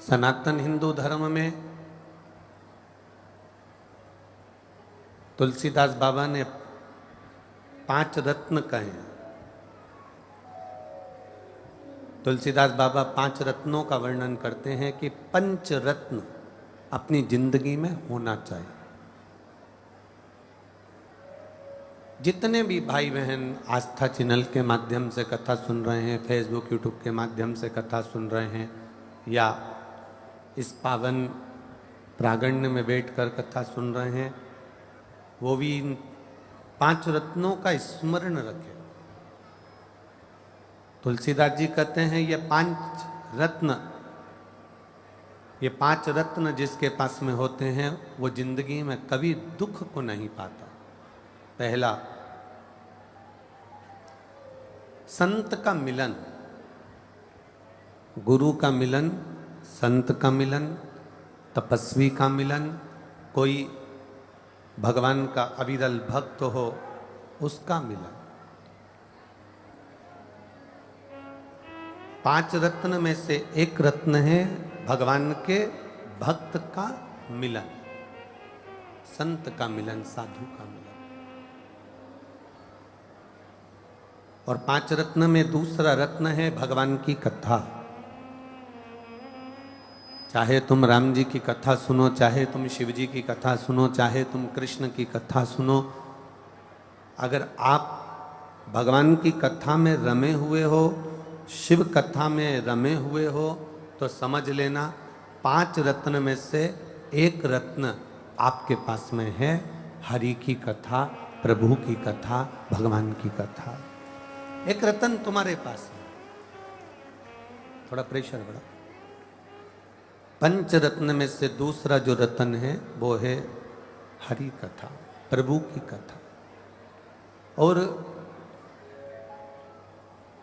सनातन हिंदू धर्म में तुलसीदास बाबा ने 5 रत्न कहे हैं। तुलसीदास बाबा 5 रत्नों का वर्णन करते हैं कि 5 रत्न अपनी जिंदगी में होना चाहिए। जितने भी भाई बहन आस्था चैनल के माध्यम से कथा सुन रहे हैं, फेसबुक यूट्यूब के माध्यम से कथा सुन रहे हैं, या इस पावन प्रांगण में बैठकर कथा सुन रहे हैं, वो भी इन 5 रत्नों का स्मरण रखें। तुलसीदास जी कहते हैं ये 5 रत्न जिसके पास में होते हैं वो जिंदगी में कभी दुख को नहीं पाता। पहला, संत का मिलन, गुरु का मिलन, संत का मिलन, तपस्वी का मिलन, कोई भगवान का अविरल भक्त हो उसका मिलन। 5 रत्न में से एक रत्न है भगवान के भक्त का मिलन, संत का मिलन, साधु का मिलन। और 5 रत्न में दूसरा रत्न है भगवान की कथा। चाहे तुम राम जी की कथा सुनो, चाहे तुम शिव जी की कथा सुनो, चाहे तुम कृष्ण की कथा सुनो, अगर आप भगवान की कथा में रमे हुए हो, शिव कथा में रमे हुए हो, तो समझ लेना 5 रत्न में से एक रत्न आपके पास में है, हरि की कथा, प्रभु की कथा, भगवान की कथा। एक रत्न तुम्हारे पास है। थोड़ा प्रेशर बढ़ा। 5 रत्न में से दूसरा जो रत्न है वो है हरि कथा, प्रभु की कथा। और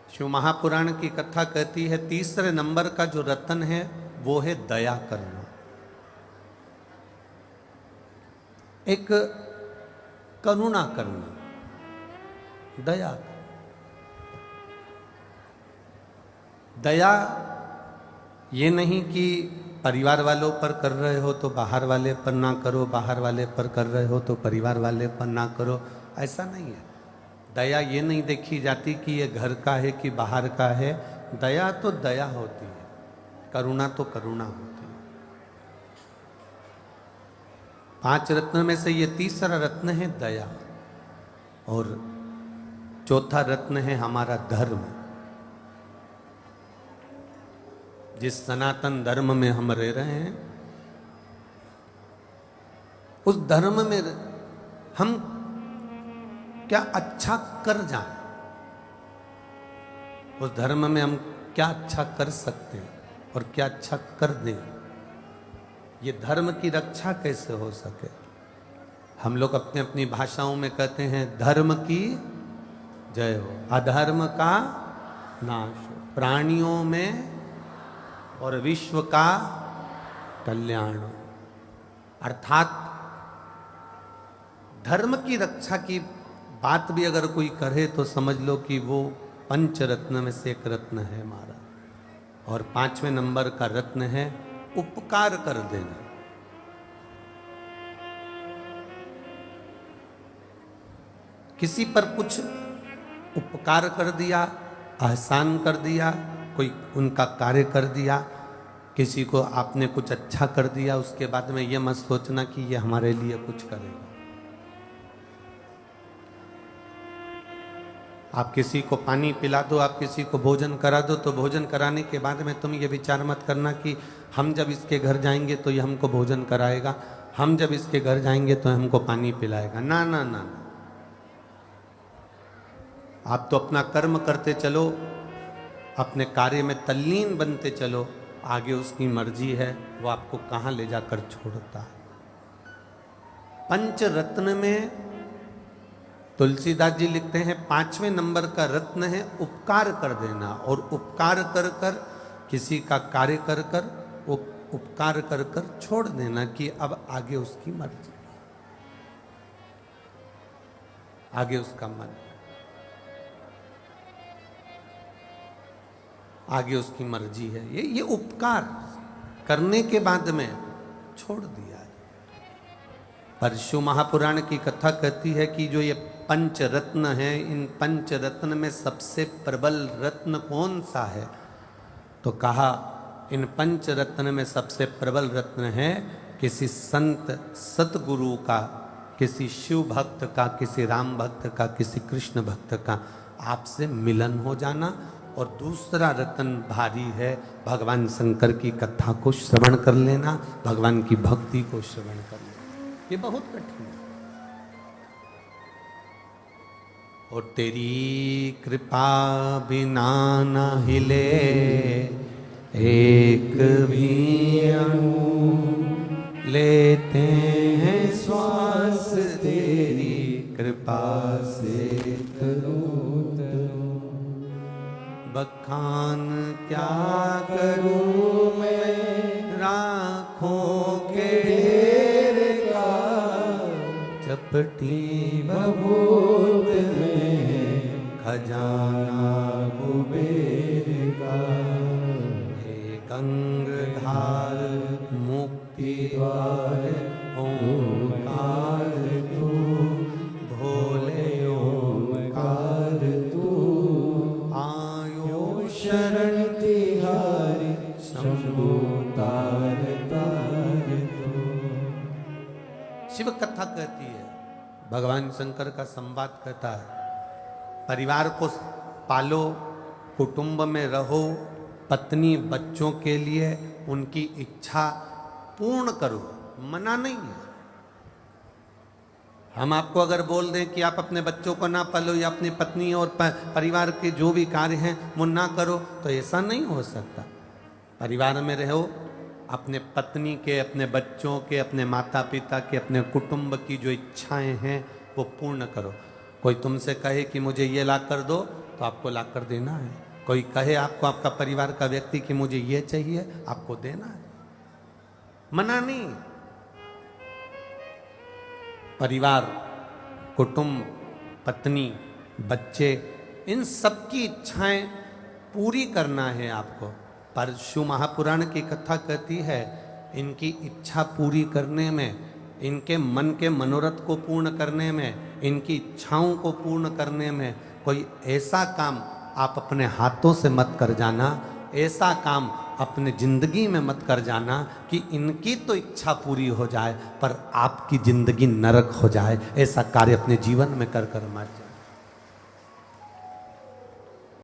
शिव महापुराण की कथा कहती है तीसरे नंबर का जो रत्न है वो है दया करना। एक करुणा करना, दया करना। दया ये नहीं कि परिवार वालों पर कर रहे हो तो बाहर वाले पर ना करो, बाहर वाले पर कर रहे हो तो परिवार वाले पर ना करो, ऐसा नहीं है। दया ये नहीं देखी जाती कि ये घर का है कि बाहर का है। दया तो दया होती है, करुणा तो करुणा होती है। 5 रत्न में से ये तीसरा रत्न है दया, और चौथा रत्न है हमारा धर्म। जिस सनातन धर्म में हम रह रहे हैं, उस धर्म में हम क्या अच्छा कर जाएं, उस धर्म में हम क्या अच्छा कर सकते हैं और क्या अच्छा कर दें, ये धर्म की रक्षा कैसे हो सके। हम लोग अपनी अपनी भाषाओं में कहते हैं धर्म की जय हो, अधर्म का नाश हो, प्राणियों में और विश्व का कल्याण। अर्थात धर्म की रक्षा की बात भी अगर कोई करे तो समझ लो कि वो 5 रत्न में से एक रत्न है हमारा। और 5वें नंबर का रत्न है उपकार कर देना। किसी पर कुछ उपकार कर दिया, एहसान कर दिया, कोई उनका कार्य कर दिया, किसी को आपने कुछ अच्छा कर दिया, उसके बाद में ये मत सोचना कि ये हमारे लिए कुछ करेगा। आप किसी को पानी पिला दो, आप किसी को भोजन करा दो, तो भोजन कराने के बाद में तुम ये विचार मत करना कि हम जब इसके घर जाएंगे तो ये हमको भोजन कराएगा, हम जब इसके घर जाएंगे तो हमको पानी पिलाएगा। ना ना ना, आप तो अपना कर्म करते चलो, अपने कार्य में तल्लीन बनते चलो, आगे उसकी मर्जी है वो आपको कहाँ ले जाकर छोड़ता है। 5 रत्न में तुलसीदास जी लिखते हैं 5वें नंबर का रत्न है उपकार कर देना। और उपकार कर कर, किसी का कार्य कर कर, उपकार कर कर छोड़ देना कि अब आगे उसकी मर्जी, आगे उसका मन, आगे उसकी मर्जी है। ये उपकार करने के बाद में छोड़ दिया। पर शिव महापुराण की कथा कहती है कि जो ये पंच रत्न है, इन पंच रत्न में सबसे प्रबल रत्न कौन सा है? तो कहा इन पंच रत्न में सबसे प्रबल रत्न है किसी संत सतगुरु का, किसी शिव भक्त का, किसी राम भक्त का, किसी कृष्ण भक्त का आपसे मिलन हो जाना। और दूसरा रत्न भारी है भगवान शंकर की कथा को श्रवण कर लेना, भगवान की भक्ति को श्रवण कर लेना। ये बहुत कठिन है। और तेरी कृपा बिना न हिले एक भी अणु, लेते हैं श्वास तेरी कृपा से करूं बखान क्या करूं मैं राखों के ढेर का, चपटी बबूत में खजाना कुबेर का। हे गंगाधार मुक्ति द्वार ओंकार तू, भोले ओंकार तू, आयो शरण तिहारी शंभु तार तार तू। शिव कथा कहती है, भगवान शंकर का संवाद कहता है, परिवार को पालो, कुटुंब में रहो, पत्नी बच्चों के लिए उनकी इच्छा पूर्ण करो, मना नहीं है। हम आपको अगर बोल दें कि आप अपने बच्चों को ना पालो या अपनी पत्नी और परिवार के जो भी कार्य हैं वो ना करो, तो ऐसा नहीं हो सकता। परिवार में रहो, अपने पत्नी के, अपने बच्चों के, अपने माता पिता के, अपने कुटुंब की जो इच्छाएं हैं वो पूर्ण करो। कोई तुमसे कहे कि मुझे ये ला कर दो तो आपको ला कर देना है। कोई कहे आपको, आपका परिवार का व्यक्ति कि मुझे ये चाहिए, आपको देना है, मना नहीं। परिवार, कुटुंब, पत्नी, बच्चे, इन सबकी इच्छाएं पूरी करना है आपको। पर शिव महापुराण की कथा कहती है, इनकी इच्छा पूरी करने में, इनके मन के मनोरथ को पूर्ण करने में, इनकी इच्छाओं को पूर्ण करने में कोई ऐसा काम आप अपने हाथों से मत कर जाना, ऐसा काम अपने जिंदगी में मत कर जाना कि इनकी तो इच्छा पूरी हो जाए पर आपकी जिंदगी नरक हो जाए। ऐसा कार्य अपने जीवन में कर मत जाए।